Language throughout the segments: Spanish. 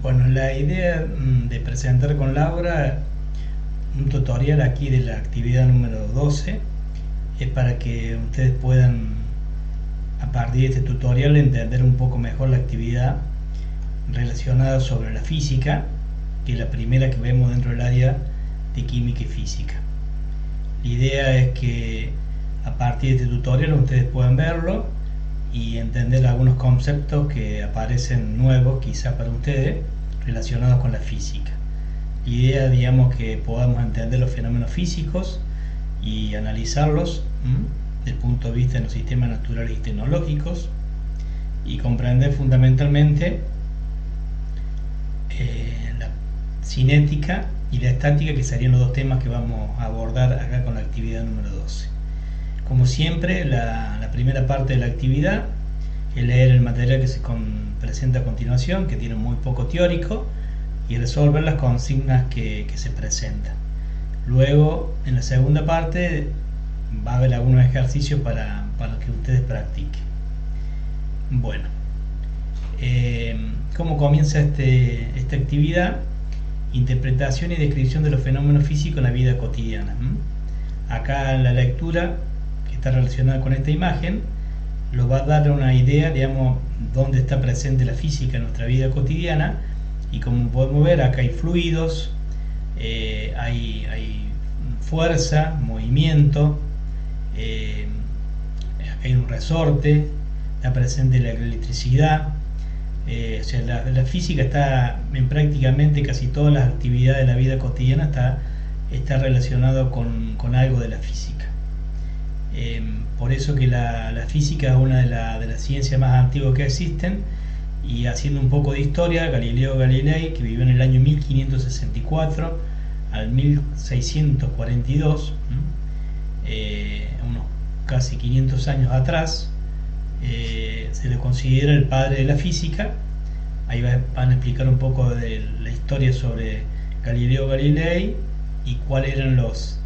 Bueno, la idea de presentar con Laura un tutorial aquí de la actividad número 12 es para que ustedes puedan, a partir de este tutorial, entender un poco mejor la actividad relacionada sobre la física, que es la primera que vemos dentro del área de química y física. La idea es que a partir de este tutorial ustedes puedan verlo y entender algunos conceptos que aparecen nuevos quizá para ustedes relacionados con la física. La idea, digamos, que podamos entender los fenómenos físicos y analizarlos desde el punto de vista de los sistemas naturales y tecnológicos, y comprender fundamentalmente la cinética y la estática, que serían los dos temas que vamos a abordar acá con la actividad número 12. Como siempre, la primera parte de la actividad es leer el material que se presenta a continuación, que tiene muy poco teórico, y resolver las consignas que se presentan. Luego, en la segunda parte, va a haber algunos ejercicios para que ustedes practiquen. Bueno, ¿cómo comienza esta actividad? Interpretación y descripción de los fenómenos físicos en la vida cotidiana. Acá en la lectura, que está relacionada con esta imagen, nos va a dar una idea, digamos, dónde está presente la física en nuestra vida cotidiana. Y como podemos ver, acá hay fluidos, hay fuerza, movimiento, acá hay un resorte, está presente la electricidad. O sea, la física está en prácticamente casi todas las actividades de la vida cotidiana, está relacionado con algo de la física. Por eso que la física es una de las ciencias más antiguas que existen. Y haciendo un poco de historia, Galileo Galilei, que vivió en el año 1564 al 1642, unos casi 500 años atrás, se le considera el padre de la física. Ahí van a explicar un poco de la historia sobre Galileo Galilei y cuáles eran las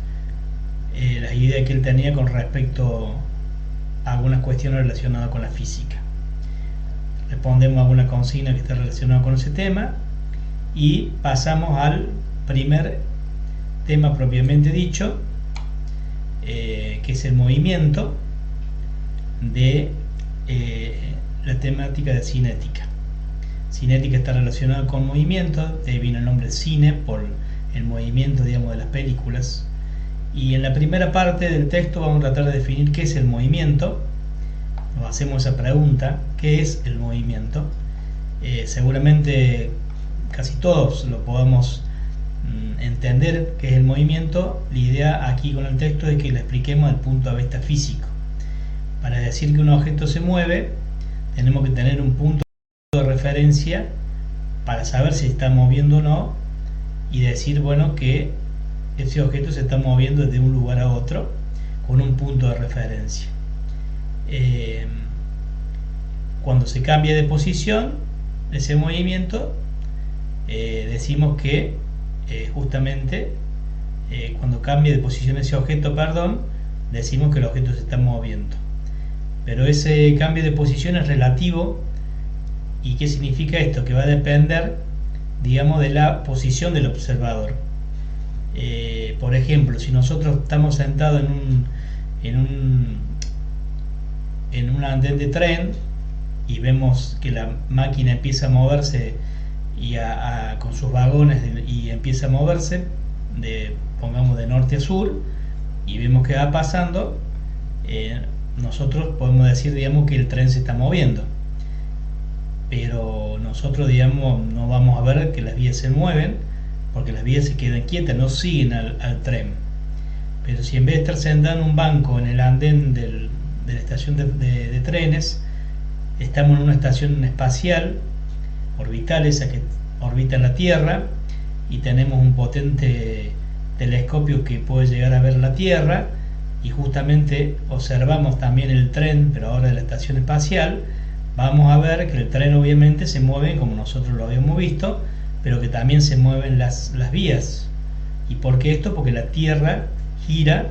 ideas que él tenía con respecto a algunas cuestiones relacionadas con la física. Respondemos a alguna consigna que está relacionada con ese tema y pasamos al primer tema propiamente dicho, que es el movimiento de la temática de cinética. Cinética está relacionada con movimiento, de ahí viene el nombre cine, por el movimiento, digamos, de las películas. Y en la primera parte del texto vamos a tratar de definir qué es el movimiento. Nos hacemos esa pregunta: ¿qué es el movimiento? Seguramente casi todos lo podamos entender qué es el movimiento. La idea aquí con el texto es que lo expliquemos desde el punto de vista físico. Para decir que un objeto se mueve, tenemos que tener un punto de referencia para saber si está moviendo o no, y decir, bueno, que ese objeto se está moviendo de un lugar a otro con un punto de referencia. Cuando se cambia de posición ese movimiento, decimos que justamente cuando cambia de posición ese objeto, decimos que el objeto se está moviendo. Pero ese cambio de posición es relativo. ¿Y qué significa esto? Que va a depender, digamos, de la posición del observador. Por ejemplo, si nosotros estamos sentados en un andén de tren y vemos que la máquina empieza a moverse con sus vagones, y empieza a moverse pongamos de norte a sur, y vemos que va pasando, nosotros podemos decir, digamos, que el tren se está moviendo, pero nosotros, digamos, no vamos a ver que las vías se mueven, porque las vías se quedan quietas, no siguen al tren. Pero si en vez de estar sentado en un banco en el andén de la estación de trenes, estamos en una estación espacial orbital, esa que orbita en la Tierra, y tenemos un potente telescopio que puede llegar a ver la Tierra, y justamente observamos también el tren, pero ahora de la estación espacial, vamos a ver que el tren obviamente se mueve como nosotros lo habíamos visto, pero que también se mueven las vías. ¿Y por qué esto? Porque la Tierra gira,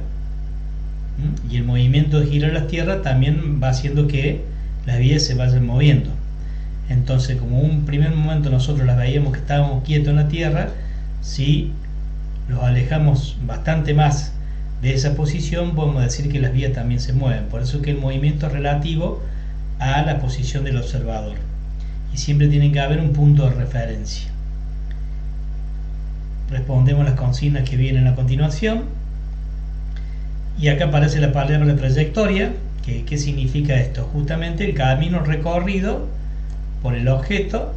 y el movimiento de girar la Tierra también va haciendo que las vías se vayan moviendo. Entonces, como un primer momento nosotros las veíamos que estábamos quietos en la Tierra, si los alejamos bastante más de esa posición, podemos decir que las vías también se mueven. Por eso que el movimiento es relativo a la posición del observador. Y siempre tiene que haber un punto de referencia. Respondemos las consignas que vienen a continuación. Y acá aparece la palabra trayectoria. ¿Qué significa esto? Justamente el camino recorrido por el objeto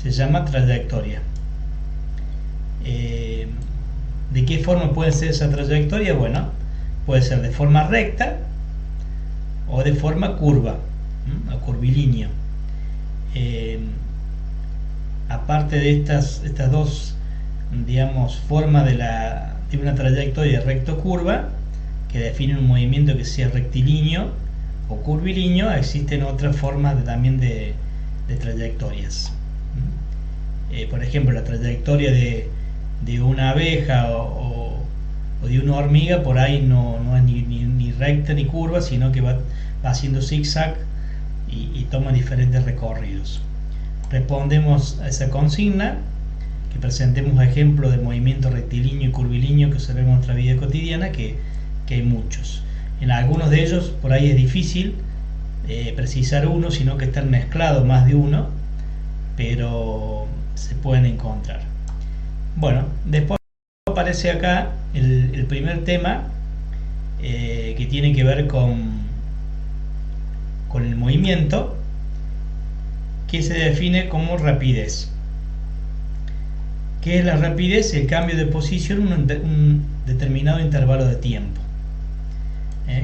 se llama trayectoria. ¿De qué forma puede ser esa trayectoria? Bueno, puede ser de forma recta o de forma curva, o curvilínea. Aparte de estas dos, digamos, formas de una trayectoria recto-curva que define un movimiento que sea rectilíneo o curvilíneo, existen otras formas también de trayectorias. Por ejemplo, la trayectoria de una abeja o de una hormiga por ahí no es ni recta ni curva, sino que va haciendo zigzag y toma diferentes recorridos. Respondemos a esa consigna, que presentemos ejemplos de movimiento rectilíneo y curvilíneo que observamos en nuestra vida cotidiana, que hay muchos. En algunos de ellos por ahí es difícil precisar uno, sino que están mezclados más de uno, pero se pueden encontrar. Bueno, después aparece acá el primer tema que tiene que ver con el movimiento, que se define como rapidez. ¿Qué es la rapidez? El cambio de posición en un determinado intervalo de tiempo.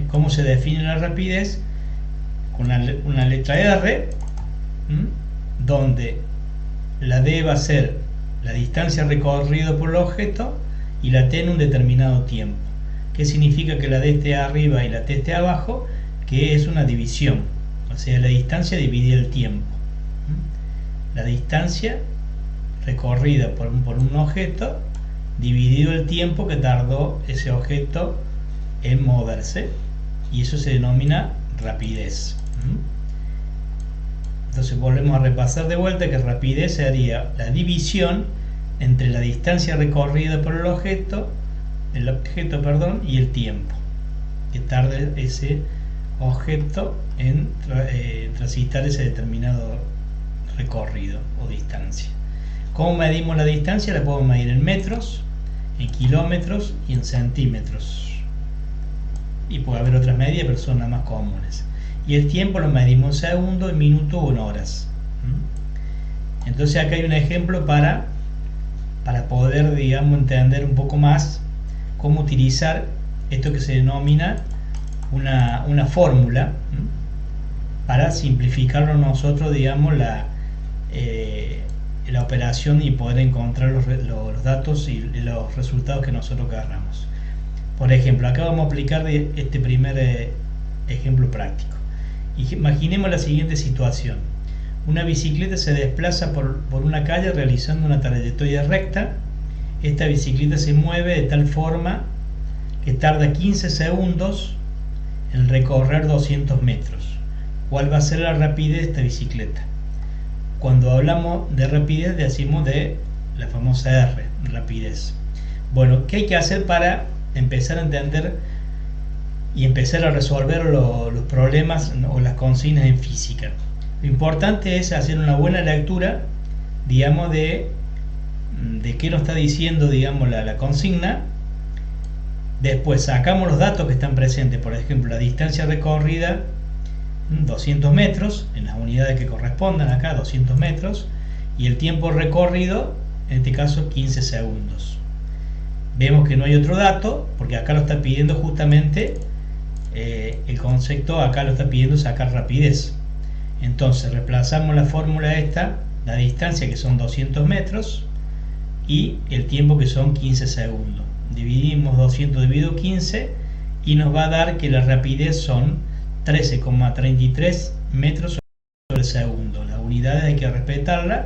¿Cómo se define la rapidez? Con una letra R, donde la D va a ser la distancia recorrida por el objeto y la T en un determinado tiempo. ¿Qué significa que la D esté arriba y la T esté abajo? Que es una división, o sea, la distancia divide el tiempo. La distancia recorrida por un objeto dividido el tiempo que tardó ese objeto en moverse, y eso se denomina rapidez. Entonces volvemos a repasar de vuelta que rapidez sería la división entre la distancia recorrida por el objeto y el tiempo que tarde ese objeto en transitar ese determinado recorrido o distancia. ¿Cómo medimos la distancia? La podemos medir en metros, en kilómetros y en centímetros. Y puede haber otras medidas, pero son las más comunes. Y el tiempo lo medimos en segundos, en minutos o en horas. Entonces acá hay un ejemplo para poder, digamos, entender un poco más cómo utilizar esto que se denomina una fórmula para simplificarlo nosotros, digamos, la operación y poder encontrar los datos y los resultados que nosotros querramos. Por ejemplo, acá vamos a aplicar este primer ejemplo práctico. Imaginemos la siguiente situación. Una bicicleta se desplaza por una calle realizando una trayectoria recta. Esta bicicleta se mueve de tal forma que tarda 15 segundos en recorrer 200 metros. ¿Cuál va a ser la rapidez de esta bicicleta? Cuando hablamos de rapidez decimos de la famosa R, rapidez. Bueno, ¿qué hay que hacer para empezar a entender y empezar a resolver los problemas o las consignas en física? Lo importante es hacer una buena lectura, digamos, de qué nos está diciendo, digamos, la consigna. Después sacamos los datos que están presentes, por ejemplo, la distancia recorrida, 200 metros, en las unidades que correspondan acá, 200 metros, y el tiempo recorrido, en este caso 15 segundos. Vemos que no hay otro dato, porque acá lo está pidiendo justamente, el concepto acá lo está pidiendo sacar rapidez. Entonces reemplazamos la fórmula esta, la distancia que son 200 metros y el tiempo que son 15 segundos. Dividimos 200 dividido 15 y nos va a dar que la rapidez son 13,33 metros sobre segundo. Las unidades hay que respetarlas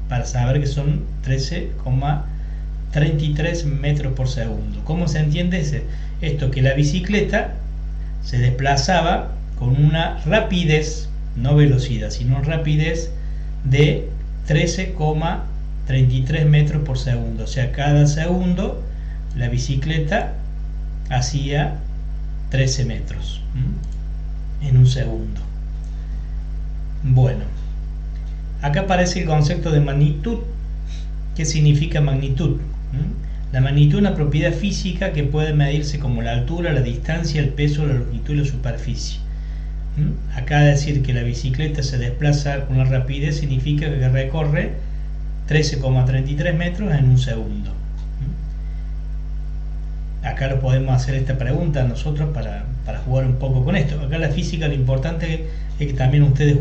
para saber que son 13,33 metros por segundo. ¿Cómo se entiende esto? Que la bicicleta se desplazaba con una rapidez no velocidad, sino rapidez de 13,33 metros por segundo. O sea, cada segundo la bicicleta hacía 13 metros en un segundo. Bueno, acá aparece el concepto de magnitud. ¿Qué significa magnitud? La magnitud es una propiedad física que puede medirse como la altura, la distancia, el peso, la longitud y la superficie. Acá decir que la bicicleta se desplaza con una rapidez significa que recorre 13,33 metros en un segundo. Acá lo podemos hacer esta pregunta nosotros para jugar un poco con esto. Acá la física, lo importante es que también ustedes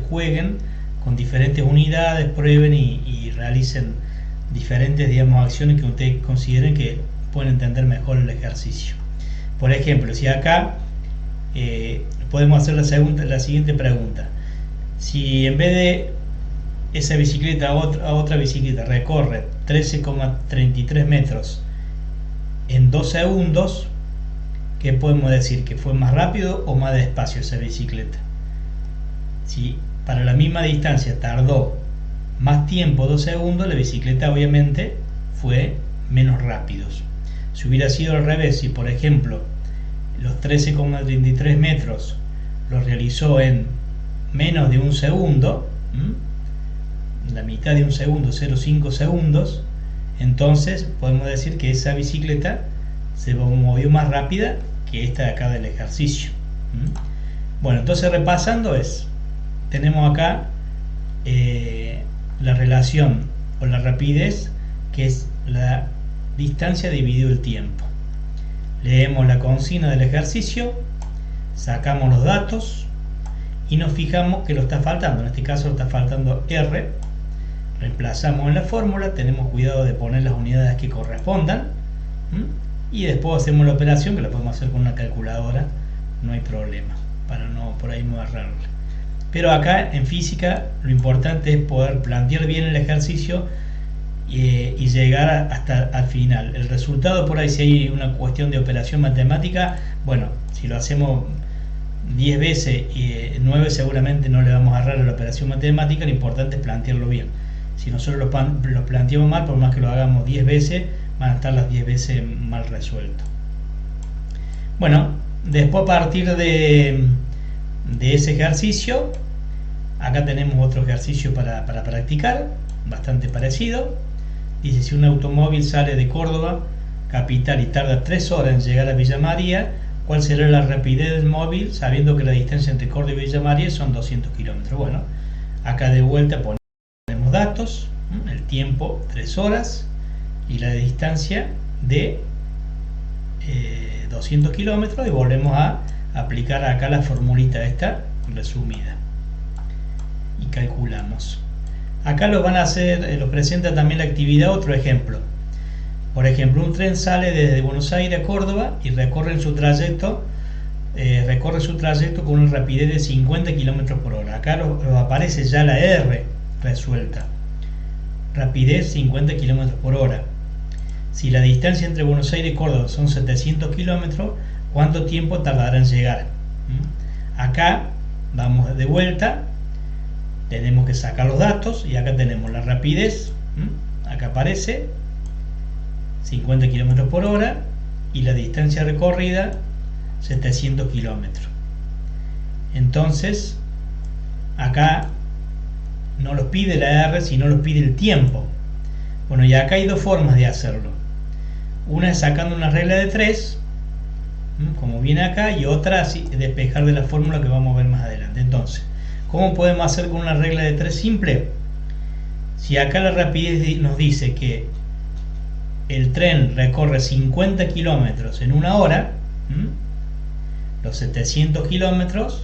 jueguen con diferentes unidades, prueben y realicen diferentes, digamos, acciones que ustedes consideren que pueden entender mejor el ejercicio. Por ejemplo, si acá podemos hacer la siguiente pregunta: si en vez de esa bicicleta a otra bicicleta recorre 13,33 metros en 2 segundos, ¿qué podemos decir? ¿Que fue más rápido o más despacio esa bicicleta? Si para la misma distancia tardó más tiempo, 2 segundos, la bicicleta obviamente fue menos rápido. Si hubiera sido al revés, si por ejemplo los 13,33 metros los realizó en menos de un segundo, la mitad de un segundo, 0,5 segundos, entonces podemos decir que esa bicicleta se movió más rápida que esta de acá del ejercicio. Bueno, entonces repasando tenemos acá la relación o la rapidez, que es la distancia dividido el tiempo. Leemos la consigna del ejercicio, sacamos los datos y nos fijamos que lo está faltando. En este caso lo está faltando R. Reemplazamos en la fórmula, tenemos cuidado de poner las unidades que correspondan y después hacemos la operación, que la podemos hacer con una calculadora, no hay problema, para no por ahí no errarle. Pero acá en física lo importante es poder plantear bien el ejercicio y llegar hasta al final. El resultado, por ahí, si hay una cuestión de operación matemática, bueno, si lo hacemos 10 veces y 9 seguramente no le vamos a errar a la operación matemática. Lo importante es plantearlo bien. Si nosotros lo planteamos mal, por más que lo hagamos 10 veces, van a estar las 10 veces mal resuelto. Bueno, después, a partir de ese ejercicio, acá tenemos otro ejercicio para practicar, bastante parecido. Dice: si un automóvil sale de Córdoba capital y tarda 3 horas en llegar a Villa María, ¿cuál será la rapidez del móvil, sabiendo que la distancia entre Córdoba y Villa María son 200 kilómetros? Bueno, acá de vuelta ponemos datos, el tiempo 3 horas y la distancia de 200 kilómetros, y volvemos a aplicar acá la formulita esta resumida y calculamos. Acá lo van a hacer, lo presenta también la actividad, otro ejemplo. Por ejemplo, un tren sale desde Buenos Aires a Córdoba y recorre su trayecto con una rapidez de 50 km por hora. Acá lo aparece ya la R resuelta. Rapidez 50 km por hora. Si la distancia entre Buenos Aires y Córdoba son 700 kilómetros, ¿cuánto tiempo tardará en llegar? Acá vamos de vuelta, tenemos que sacar los datos y acá tenemos la rapidez, acá aparece 50 km por hora y la distancia recorrida 700 kilómetros. Entonces acá no los pide la R, sino los pide el tiempo. Bueno, y acá hay dos formas de hacerlo. Una es sacando una regla de 3, como viene acá, y otra así, despejar de la fórmula que vamos a ver más adelante. Entonces, ¿cómo podemos hacer con una regla de 3 simple? Si acá la rapidez nos dice que el tren recorre 50 kilómetros en una hora, los 700 kilómetros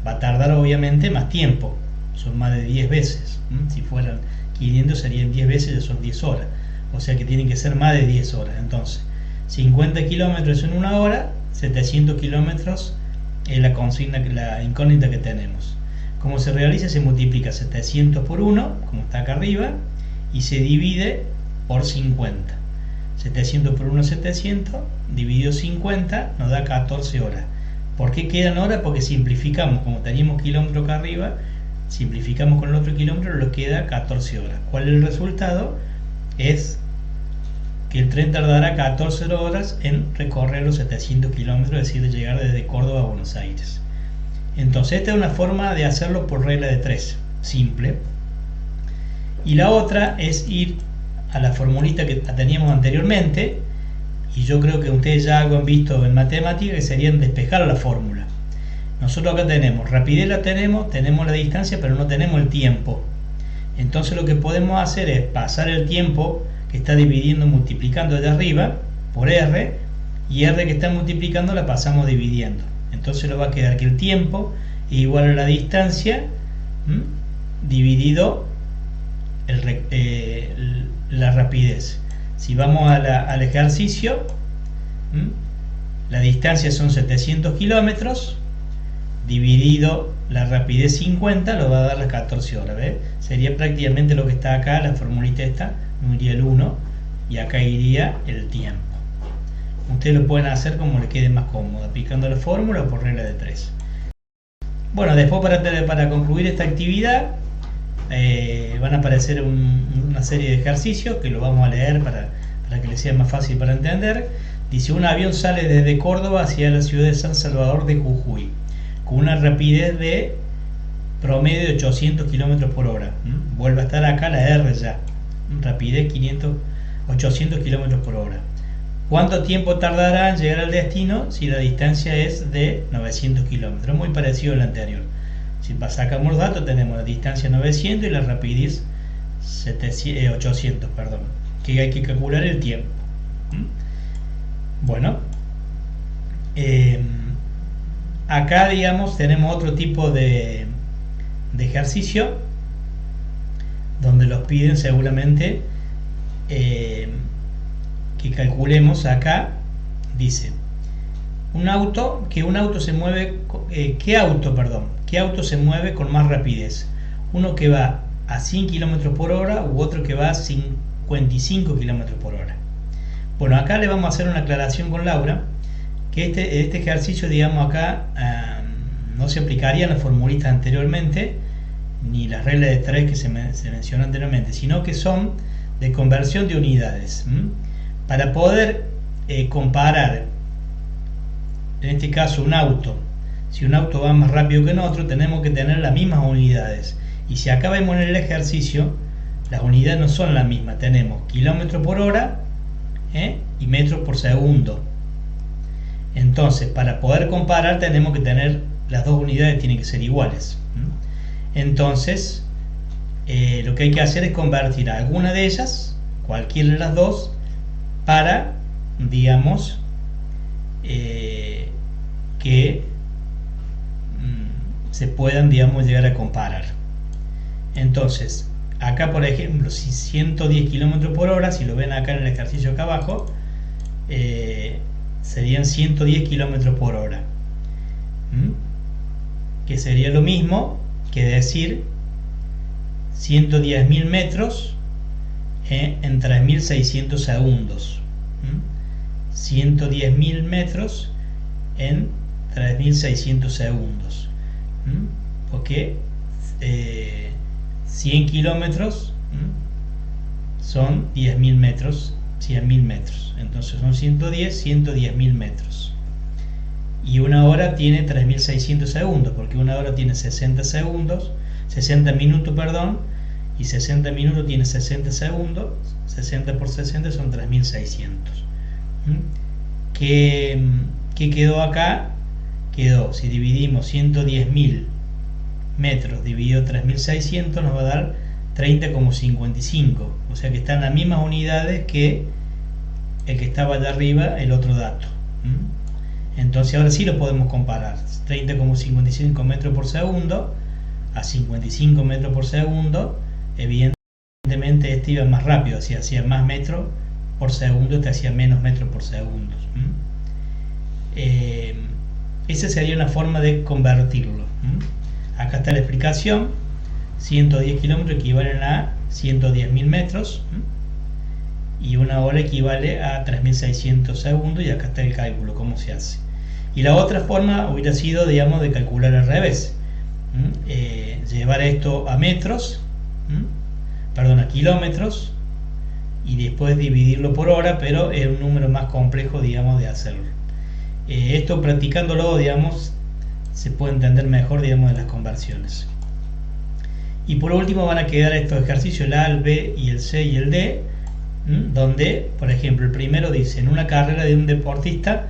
va a tardar obviamente más tiempo, son más de 10 veces. Si fueran 500 serían 10 veces, ya son 10 horas, o sea que tienen que ser más de 10 horas. Entonces 50 kilómetros en una hora, 700 kilómetros es la consigna, la incógnita que tenemos. ¿Cómo se realiza? Se multiplica 700 por 1, como está acá arriba, y se divide por 50. 700 por 1 es 700, dividido 50 nos da 14 horas. ¿Por qué quedan horas? Porque simplificamos, como teníamos kilómetro acá arriba, simplificamos con el otro kilómetro, lo queda 14 horas. ¿Cuál es el resultado? Es que el tren tardará 14 horas en recorrer los 700 kilómetros, es decir, de llegar desde Córdoba a Buenos Aires. Entonces esta es una forma de hacerlo por regla de 3, simple. Y la otra es ir a la formulita que teníamos anteriormente, y yo creo que ustedes ya algo han visto en matemática, que serían despejar la fórmula. Nosotros acá tenemos rapidez, tenemos la distancia, pero no tenemos el tiempo. Entonces lo que podemos hacer es pasar el tiempo que está dividiendo, multiplicando allá arriba por R, y R que está multiplicando la pasamos dividiendo. Entonces nos va a quedar que el tiempo es igual a la distancia dividido la rapidez. Si vamos al ejercicio, la distancia son 700 kilómetros, dividido la rapidez 50, lo va a dar las 14 horas. ¿Ves? Sería prácticamente lo que está acá, la formulita esta, no iría el 1, y acá iría el tiempo. Ustedes lo pueden hacer como les quede más cómodo, aplicando la fórmula o por regla de 3. Bueno, después para concluir esta actividad, van a aparecer una serie de ejercicios que lo vamos a leer para que les sea más fácil para entender. Dice: un avión sale desde Córdoba hacia la ciudad de San Salvador de Jujuy con una rapidez de promedio de 800 km por hora. Vuelve a estar acá la R ya, rapidez 800 km por hora. ¿Cuánto tiempo tardará en llegar al destino si la distancia es de 900 km? Muy parecido al anterior. Si sacamos los datos, tenemos la distancia 900 y la rapidez 800, perdón, que hay que calcular el tiempo. Bueno, acá, digamos, tenemos otro tipo de ejercicio donde los piden seguramente que calculemos. Acá dice un auto se mueve, ¿qué auto se mueve con más rapidez? Uno que va a 100 km por hora u otro que va a 55 km por hora. Bueno, acá le vamos a hacer una aclaración con Laura, que este ejercicio, digamos, acá no se aplicarían las formulitas anteriormente, ni las reglas de 3 que se mencionó anteriormente, sino que son de conversión de unidades. Para poder comparar, en este caso, un auto, si un auto va más rápido que en otro, tenemos que tener las mismas unidades. Y si acá vemos en el ejercicio, las unidades no son las mismas. Tenemos kilómetros por hora y metros por segundo. Entonces, para poder comparar, tenemos que tener las dos unidades, tienen que ser iguales. Entonces, lo que hay que hacer es convertir a alguna de ellas, cualquiera de las dos, para, digamos, que se puedan, digamos, llegar a comparar. Entonces, acá, por ejemplo, si 110 km por hora, si lo ven acá en el ejercicio acá abajo, serían 110 km por hora, que sería lo mismo que decir 110.000 metros en 3.600 segundos. 110.000 metros en 3.600 segundos. Porque 100 kilómetros son 10.000 metros, 100.000 metros. Entonces son 110.000 metros. Y una hora tiene 3.600 segundos, porque una hora tiene 60 minutos, perdón, y 60 minutos tiene 60 segundos, 60 por 60 son 3.600. ¿Qué quedó acá? Quedó, si dividimos 110.000 metros dividido 3.600, nos va a dar 30,55. O sea que están las mismas unidades que el que estaba allá arriba, el otro dato. Entonces ahora sí lo podemos comparar. 30,55 metros por segundo a 55 metros por segundo. Evidentemente este iba más rápido, si hacía más metros por segundo, este hacía menos metros por segundo. Esa sería una forma de convertirlo. Acá está la explicación. 110 kilómetros equivalen a 110.000 metros y una hora equivale a 3.600 segundos, y acá está el cálculo, cómo se hace. Y la otra forma hubiera sido, digamos, de calcular al revés. Llevar esto a metros, perdón, a kilómetros, y después dividirlo por hora, pero es un número más complejo, digamos, de hacerlo. Esto practicándolo, digamos, se puede entender mejor, digamos, de las conversiones. Y por último van a quedar estos ejercicios, el A, el B y el C y el D, donde, por ejemplo, el primero dice, en una carrera de un deportista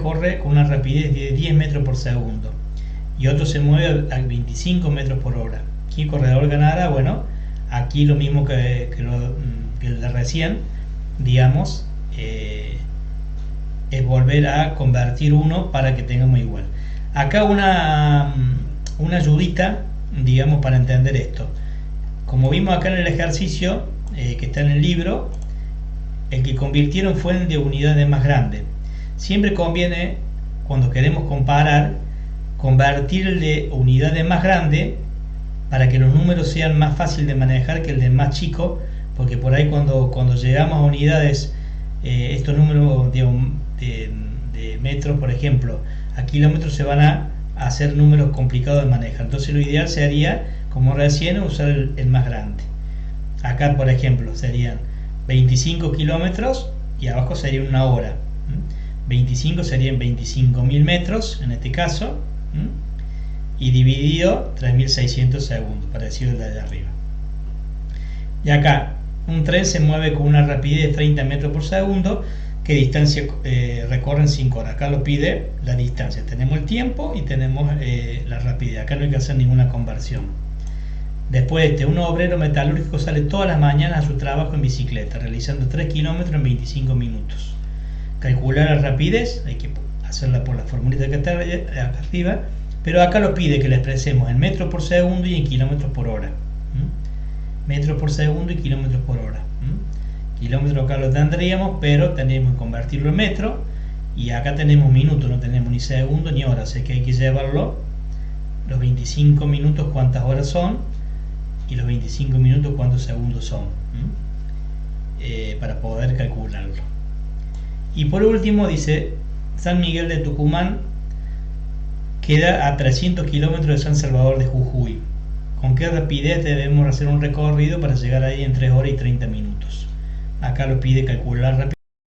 corre con una rapidez de 10 metros por segundo y otro se mueve a 25 metros por hora. ¿Qué corredor ganará? Bueno, aquí lo mismo que el de recién, digamos, es volver a convertir uno para que tengamos igual. Acá una ayudita, digamos, para entender esto. Como vimos acá en el ejercicio que está en el libro, el que convirtieron fue en de unidades más grandes. Siempre conviene, cuando queremos comparar, convertir el de unidades más grande para que los números sean más fáciles de manejar que el de más chico, porque por ahí cuando llegamos a unidades, estos números de metros, por ejemplo, a kilómetros, se van a hacer números complicados de manejar. Entonces lo ideal sería, como recién, usar el más grande. Acá, por ejemplo, serían 25 kilómetros y abajo sería una hora. 25 serían 25.000 metros en este caso, y dividido 3.600 segundos, parecido al de arriba. Y acá un tren se mueve con una rapidez de 30 metros por segundo. ¿Qué distancia recorren 5 horas? Acá lo pide la distancia. Tenemos el tiempo y tenemos la rapidez. Acá no hay que hacer ninguna conversión. Después un obrero metalúrgico sale todas las mañanas a su trabajo en bicicleta, realizando 3 kilómetros en 25 minutos. Calcular la rapidez, hay que hacerla por la formulita que está acá arriba, pero acá lo pide que la expresemos en metros por segundo y en kilómetros por hora. Metros por segundo y kilómetros por hora. Kilómetros acá lo tendríamos, pero tenemos que convertirlo en metro, y acá tenemos minutos, no tenemos ni segundos ni horas, así que hay que llevarlo los 25 minutos cuántas horas son y los 25 minutos cuántos segundos son, para poder calcularlo. Y por último dice, San Miguel de Tucumán queda a 300 kilómetros de San Salvador de Jujuy. ¿Con qué rapidez debemos hacer un recorrido para llegar ahí en 3 horas y 30 minutos? Acá lo pide calcular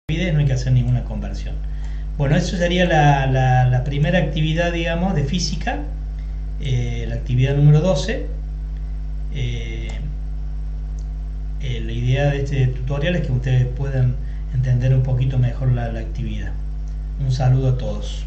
rapidez, no hay que hacer ninguna conversión. Bueno, eso sería la primera actividad, digamos, de física, la actividad número 12. La idea de este tutorial es que ustedes puedan entender un poquito mejor la actividad. Un saludo a todos.